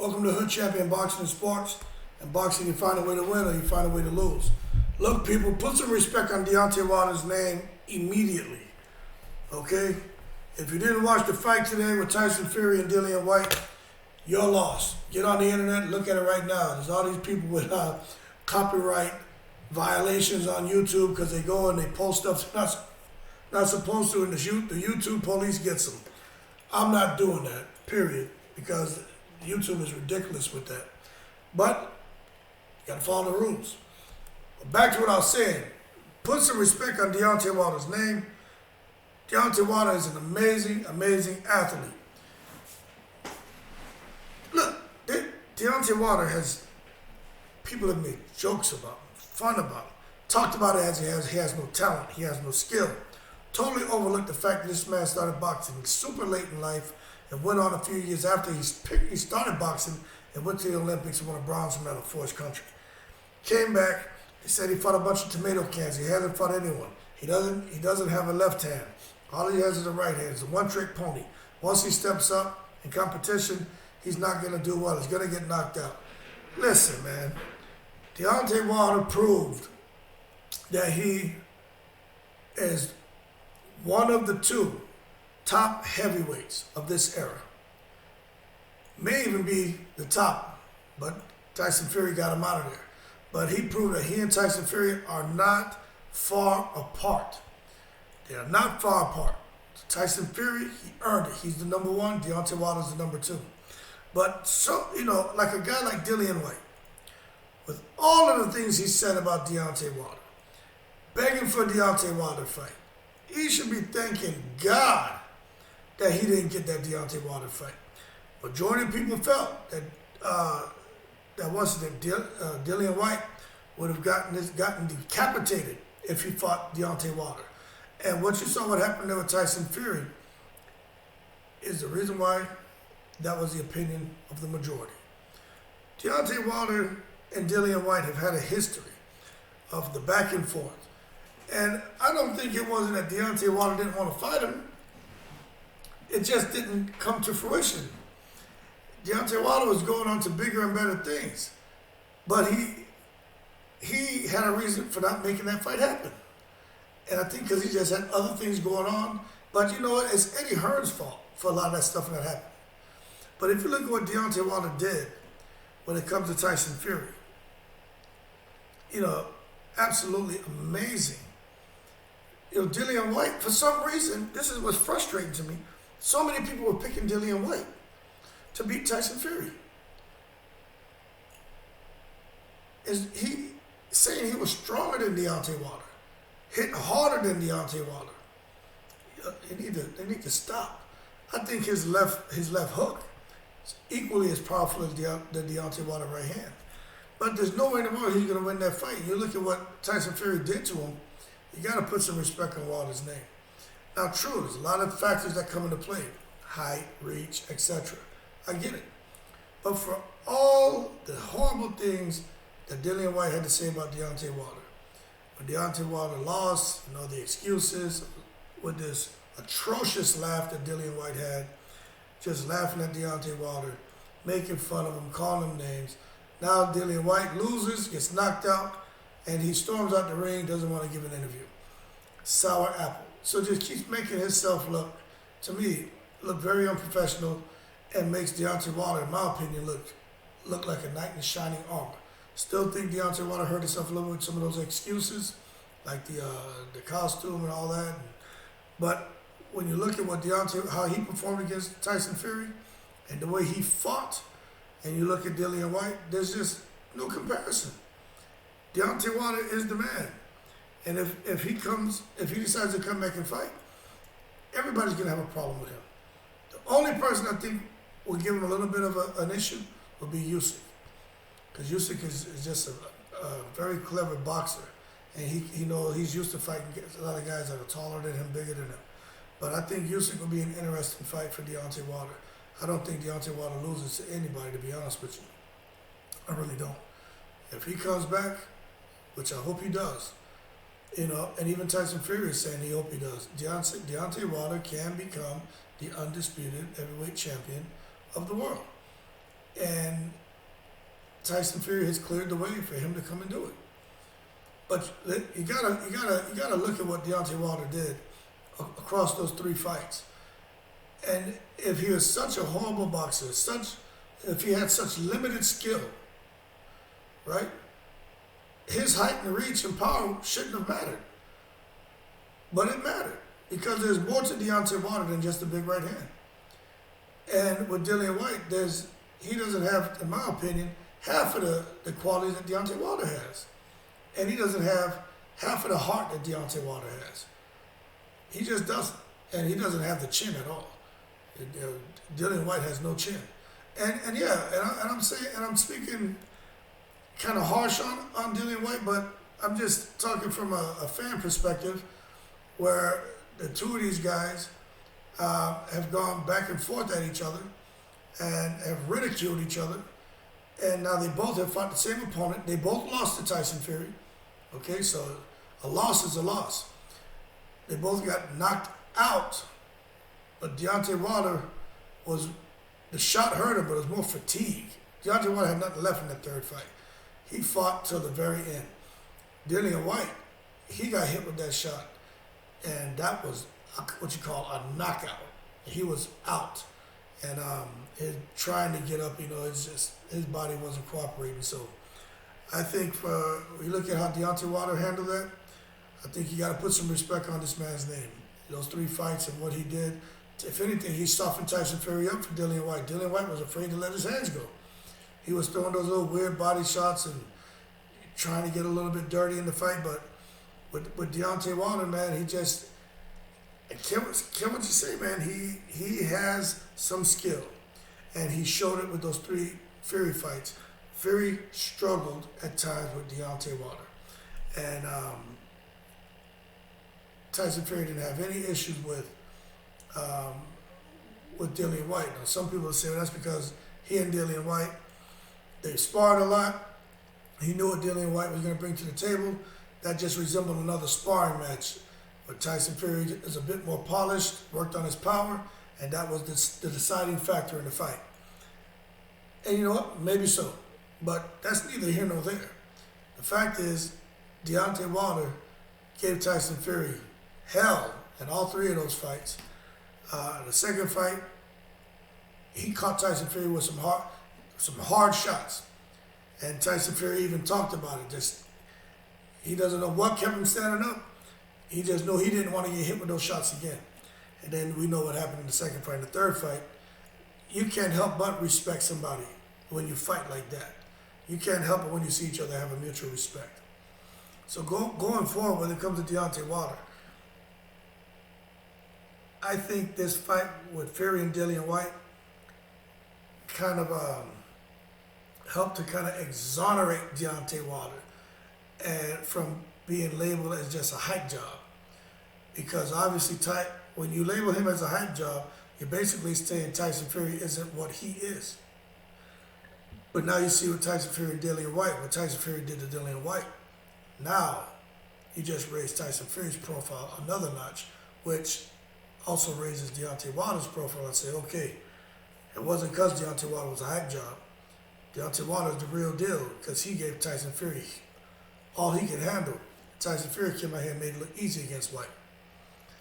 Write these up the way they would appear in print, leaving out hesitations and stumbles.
Welcome to Hood Champion Boxing and Sports. In boxing, you find a way to win or you find a way to lose. Look, people, put some respect on Deontay Wilder's name immediately. Okay? If you didn't watch the fight today with Tyson Fury and Dillian White, you're lost. Get on the internet, look at it right now. There's all these people with copyright violations on YouTube because they go and they post stuff they're not supposed to, and the YouTube police gets them. I'm not doing that, period, because YouTube is ridiculous with that. But you gotta follow the rules. But back to what I was saying. Put some respect on Deontay Wilder's name. Deontay Wilder is an amazing, amazing athlete. Look, Deontay Wilder people have made jokes about him, fun about him, talked about it as he has no talent, he has no skill. Totally overlooked the fact that this man started boxing super late in life and went on a few years after he started boxing and went to the Olympics and won a bronze medal for his country. Came back, he said he fought a bunch of tomato cans. He hasn't fought anyone. He doesn't have a left hand. All he has is a right hand. He's a one-trick pony. Once he steps up in competition, he's not going to do well. He's going to get knocked out. Listen, man, Deontay Wilder proved that he is one of the two top heavyweights of this era. May even be the top, but Tyson Fury got him out of there. But he proved that he and Tyson Fury are not far apart. They are not far apart. Tyson Fury, he earned it. He's the number one. Deontay Wilder's the number two. But so, like a guy like Dillian White, with all of the things he said about Deontay Wilder, begging for a Deontay Wilder fight, he should be thanking God that he didn't get that Deontay Wilder fight. Majority of people felt that Dillian White would have gotten decapitated if he fought Deontay Wilder. And what you saw what happened there with Tyson Fury is the reason why that was the opinion of the majority. Deontay Wilder and Dillian White have had a history of the back and forth. And I don't think it wasn't that Deontay Wilder didn't want to fight him. It just didn't come to fruition. Deontay Wilder was going on to bigger and better things. But he had a reason for not making that fight happen. And I think because he just had other things going on. But you know what? It's Eddie Hearn's fault for a lot of that stuff that happened. But if you look at what Deontay Wilder did when it comes to Tyson Fury, absolutely amazing. Dillian White, for some reason, this is what's frustrating to me. So many people were picking Dillian White to beat Tyson Fury. Is he saying he was stronger than Deontay Wilder, hitting harder than Deontay Wilder? They need to stop. I think his left hook is equally as powerful as the Deontay Wilder right hand. But there's no way in the world he's going to win that fight. You look at what Tyson Fury did to him, you got to put some respect on Wilder's name. Now, true, there's a lot of factors that come into play. Height, reach, etc. I get it. But for all the horrible things that Dillian White had to say about Deontay Wilder, when Deontay Wilder lost, the excuses with this atrocious laugh that Dillian White had, just laughing at Deontay Wilder, making fun of him, calling him names. Now Dillian White loses, gets knocked out, and he storms out the ring, doesn't want to give an interview. Sour apple. So just keeps making himself look very unprofessional, and makes Deontay Wilder, in my opinion, look like a knight in shining armor. Still think Deontay Wilder hurt himself a little bit with some of those excuses, like the costume and all that. But when you look at how he performed against Tyson Fury, and the way he fought, and you look at Dillian White, there's just no comparison. Deontay Wilder is the man. And if he decides to come back and fight, everybody's going to have a problem with him. The only person I think will give him a little bit of an issue will be Usyk. Because Usyk is just a very clever boxer. And he's used to fighting a lot of guys that are taller than him, bigger than him. But I think Usyk will be an interesting fight for Deontay Wilder. I don't think Deontay Wilder loses to anybody, to be honest with you. I really don't. If he comes back, which I hope he does, and even Tyson Fury is saying he hope he does, Deontay Wilder can become the undisputed heavyweight champion of the world. and Tyson Fury has cleared the way for him to come and do it. But you gotta look at what Deontay Wilder did across those 3 fights. And if he was such a horrible boxer, if he had such limited skill, right? His height and reach and power shouldn't have mattered. But it mattered because there's more to Deontay Wilder than just a big right hand. And with Dillian White, he doesn't have, in my opinion, half of the qualities that Deontay Wilder has. And he doesn't have half of the heart that Deontay Wilder has. He just doesn't. And he doesn't have the chin at all. Dillian White has no chin. And I'm speaking kind of harsh on Dillian White, but I'm just talking from a fan perspective where the two of these guys have gone back and forth at each other and have ridiculed each other. And now they both have fought the same opponent. They both lost to Tyson Fury. Okay, so a loss is a loss. They both got knocked out, but Deontay Wilder the shot hurt him, but it was more fatigue. Deontay Wilder had nothing left in that 3rd fight. He fought till the very end. Dillian White, he got hit with that shot, and that was what you call a knockout. He was out, and trying to get up, it's just his body wasn't cooperating. So I think when you look at how Deontay Wilder handled that, I think you got to put some respect on this man's name. Those 3 fights and what he did. If anything, he softened Tyson Fury up for Dillian White. Dillian White was afraid to let his hands go. He was throwing those little weird body shots and trying to get a little bit dirty in the fight. But with Deontay Wilder, man, he just, I can't what you say, man. He has some skill, and he showed it with those 3 Fury fights. Fury struggled at times with Deontay Wilder, and Tyson Fury didn't have any issues with Dillian White. Now, some people say, well, that's because he and Dillian White, they sparred a lot. He knew what Dillian White was going to bring to the table. That just resembled another sparring match. But Tyson Fury is a bit more polished, worked on his power, and that was the deciding factor in the fight. And you know what? Maybe so. But that's neither here nor there. The fact is, Deontay Wilder gave Tyson Fury hell in all 3 of those fights. The 2nd fight, he caught Tyson Fury with some hard shots. And Tyson Fury even talked about it. He doesn't know what kept him standing up. He just knew he didn't want to get hit with those shots again. And then we know what happened in the 2nd fight. In the 3rd fight, you can't help but respect somebody when you fight like that. You can't help it when you see each other have a mutual respect. So going forward, when it comes to Deontay Wilder, I think this fight with Fury and Dillian White kind of helped to kind of exonerate Deontay Wilder and from being labeled as just a hype job. Because obviously, when you label him as a hype job, you're basically saying Tyson Fury isn't what he is. But now you see what Tyson Fury and Dillian White, what Tyson Fury did to Dillian White. Now, you just raised Tyson Fury's profile another notch, which also raises Deontay Wilder's profile and say, okay, it wasn't because Deontay Wilder was a hype job. Deontay Wilder's the real deal because he gave Tyson Fury all he could handle. Tyson Fury came out here and made it look easy against White.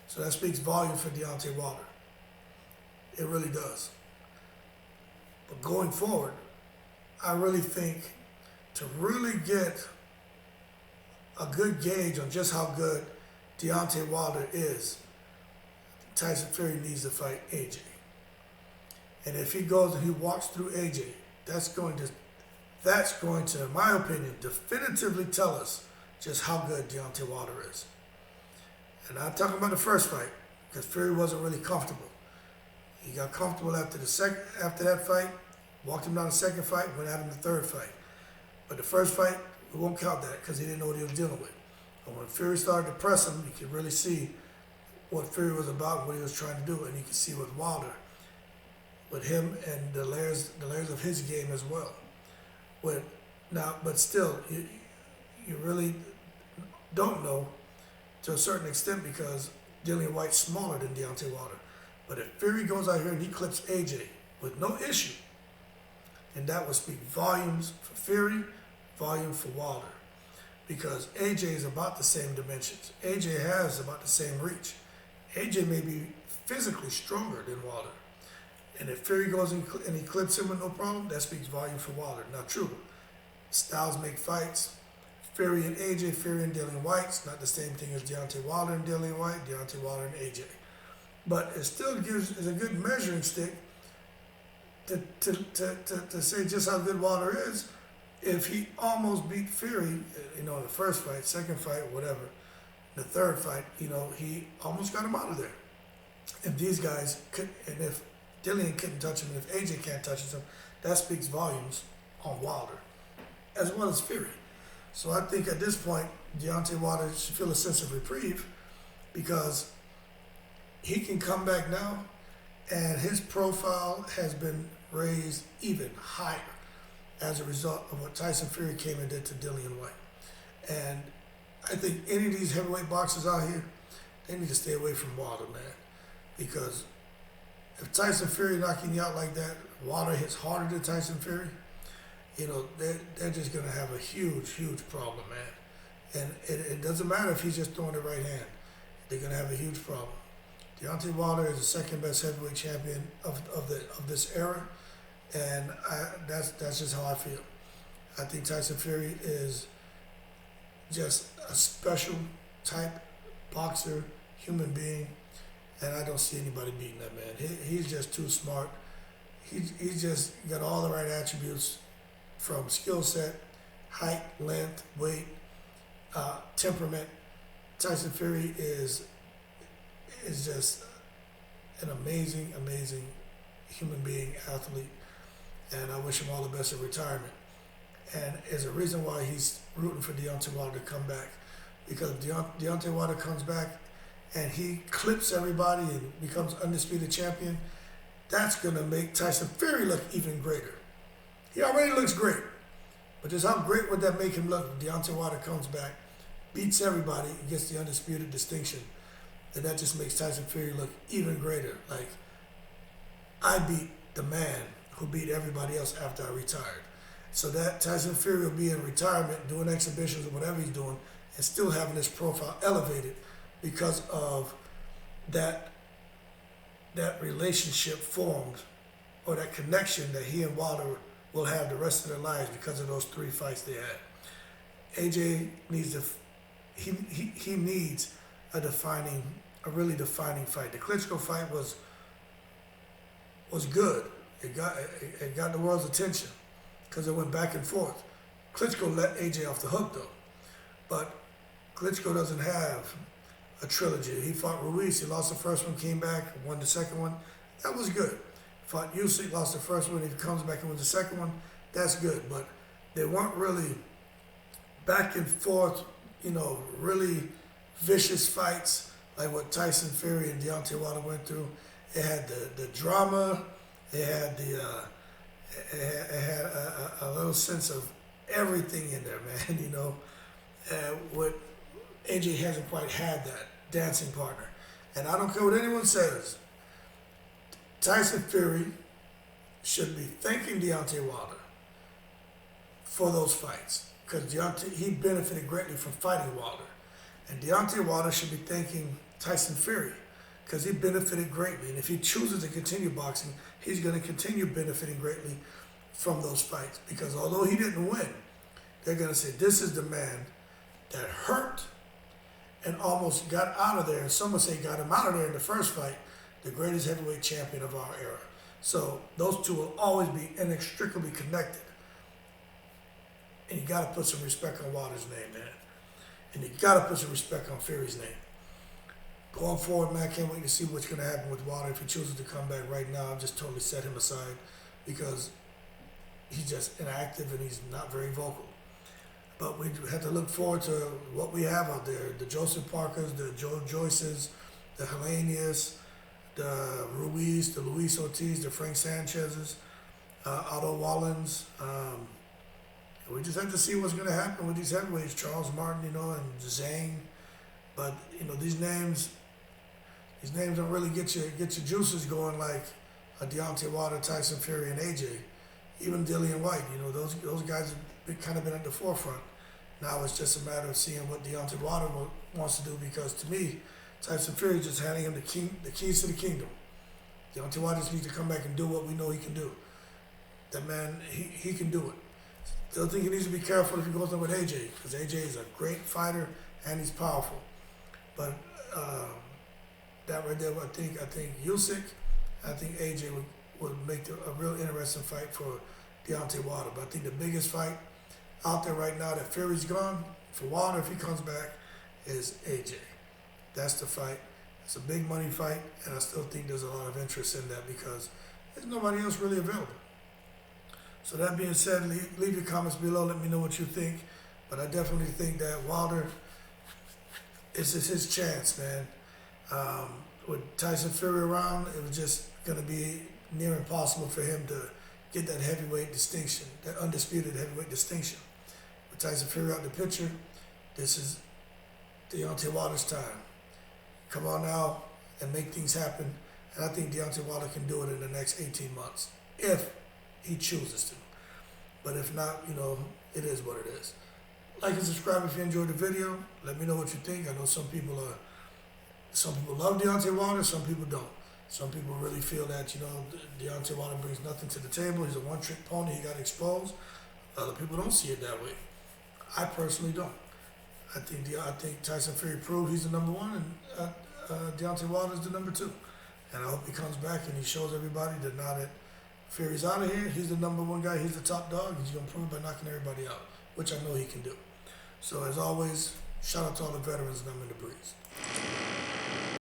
So that speaks volume for Deontay Wilder. It really does. But going forward, I really think to really get a good gauge on just how good Deontay Wilder is, Tyson Fury needs to fight AJ. And if he goes and he walks through AJ, that's going to, in my opinion, definitively tell us just how good Deontay Wilder is. And I'm talking about the 1st fight, because Fury wasn't really comfortable. He got comfortable after that fight, walked him down the 2nd fight, went at him the 3rd fight. But the 1st fight, we won't count that because he didn't know what he was dealing with. But when Fury started to press him, you could really see what Fury was about, what he was trying to do, and you can see with Wilder, with him and the layers of his game as well. But still, you really don't know to a certain extent because Dillian White's smaller than Deontay Wilder. But if Fury goes out here and he clips AJ with no issue, And that would speak volumes for Fury, volume for Wilder. Because AJ is about the same dimensions. AJ has about the same reach. AJ may be physically stronger than Wilder. And if Fury goes and he clips him with no problem, that speaks volume for Wilder. Now, true, styles make fights. Fury and AJ, Fury and Dillian White's not the same thing as Deontay Wilder and Dillian White, Deontay Wilder and AJ. But it still is a good measuring stick to say just how good Wilder is. If he almost beat Fury, in the first fight, second fight, whatever, the third fight, he almost got him out of there. If these guys could, and if Dillian couldn't touch him, and if AJ can't touch him, that speaks volumes on Wilder, as well as Fury. So I think at this point, Deontay Wilder should feel a sense of reprieve because he can come back now, and his profile has been raised even higher as a result of what Tyson Fury came and did to Dillian White. And I think any of these heavyweight boxers out here, they need to stay away from Wilder, man. Because if Tyson Fury knocking you out like that, Wilder hits harder than Tyson Fury, they're just going to have a huge, huge problem, man. And it doesn't matter if he's just throwing the right hand. They're going to have a huge problem. Deontay Wilder is the second best heavyweight champion of this era. And that's just how I feel. I think Tyson Fury is just a special type boxer, human being, and I don't see anybody beating that man. He's just too smart. He's just got all the right attributes from skill set, height, length, weight, temperament. Tyson Fury is just an amazing, amazing human being, athlete. And I wish him all the best in retirement. And there's a reason why he's rooting for Deontay Wilder to come back. Because if Deontay Wilder comes back and he clips everybody and becomes undisputed champion, that's going to make Tyson Fury look even greater. He already looks great. But just how great would that make him look if Deontay Wilder comes back, beats everybody, and gets the undisputed distinction? And that just makes Tyson Fury look even greater. Like, I beat the man who beat everybody else after I retired. So that Tyson Fury will be in retirement, doing exhibitions or whatever he's doing, and still having his profile elevated because of that relationship formed, or that connection that he and Wilder will have the rest of their lives because of those 3 fights they had. AJ needs he needs a really defining fight. The Klitschko fight was good. It got the world's attention because it went back and forth. Klitschko let AJ off the hook though, but Klitschko doesn't have a trilogy. He fought Ruiz, he lost the first one, came back, won the second one. That was good. Fought Usyk, lost the first one, he comes back and wins the second one. That's good, but they weren't really back and forth, really vicious fights like what Tyson Fury and Deontay Wilder went through. It had the drama. It had a little sense of everything in there, man. What AJ hasn't quite had that dancing partner, and I don't care what anyone says. Tyson Fury should be thanking Deontay Wilder for those fights because he benefited greatly from fighting Wilder, and Deontay Wilder should be thanking Tyson Fury because he benefited greatly. And if he chooses to continue boxing, he's going to continue benefiting greatly from those fights. Because although he didn't win, they're going to say, this is the man that hurt and almost got out of there. And some would say got him out of there in the first fight, the greatest heavyweight champion of our era. So those two will always be inextricably connected. And you got to put some respect on Wilder's name, man. And you got to put some respect on Fury's name. Going forward, man, I can't wait to see what's going to happen with Wilder. If he chooses to come back right now, I've just totally set him aside because he's just inactive and he's not very vocal. But we have to look forward to what we have out there. The Joseph Parkers, the Joe Joyces, the Helenius, the Ruiz, the Luis Ortiz, the Frank Sanchez's, Otto Wallins. We just have to see what's going to happen with these heavyweights, Charles Martin, and Zhang. But, these names don't really get your juices going like a Deontay Wilder, Tyson Fury, and AJ. even Dillian White. You know, those guys have kind of been at the forefront. Now it's just a matter of seeing what Deontay Wilder wants to do, because to me, Tyson Fury is just handing him the keys to the kingdom. Deontay Wilder just needs to come back and do what we know he can do. That man, he can do it. Still think he needs to be careful if he goes in with AJ, because AJ is a great fighter and he's powerful. But that right there, I think Usyk, I think AJ would make a real interesting fight for Deontay Wilder. But I think the biggest fight out there right now that Fury's gone, for Wilder, if he comes back, is AJ. That's the fight. It's a big money fight, and I still think there's a lot of interest in that because there's nobody else really available. So that being said, leave your comments below. Let me know what you think. But I definitely think that Wilder, it's his chance, man. With Tyson Fury around, it was just going to be near impossible for him to get that heavyweight distinction, that undisputed heavyweight distinction. With Tyson Fury out in the picture, this is Deontay Wilder's time. Come on now and make things happen. And I think Deontay Wilder can do it in the next 18 months, if he chooses to. But if not, you know, it is what it is. Like and subscribe if you enjoyed the video. Let me know what you think. I know some people love Deontay Wilder, some people don't. Some people really feel that, you know, Deontay Wilder brings nothing to the table. He's a one-trick pony. He got exposed. Other people don't see it that way. I personally don't. I think Tyson Fury proved he's the number one, and Deontay Wilder is the number two. And I hope he comes back and he shows everybody that now that Fury's out of here, he's the number one guy, he's the top dog, he's going to prove it by knocking everybody out, which I know he can do. So as always, shout out to all the veterans, and I'm in the breeze.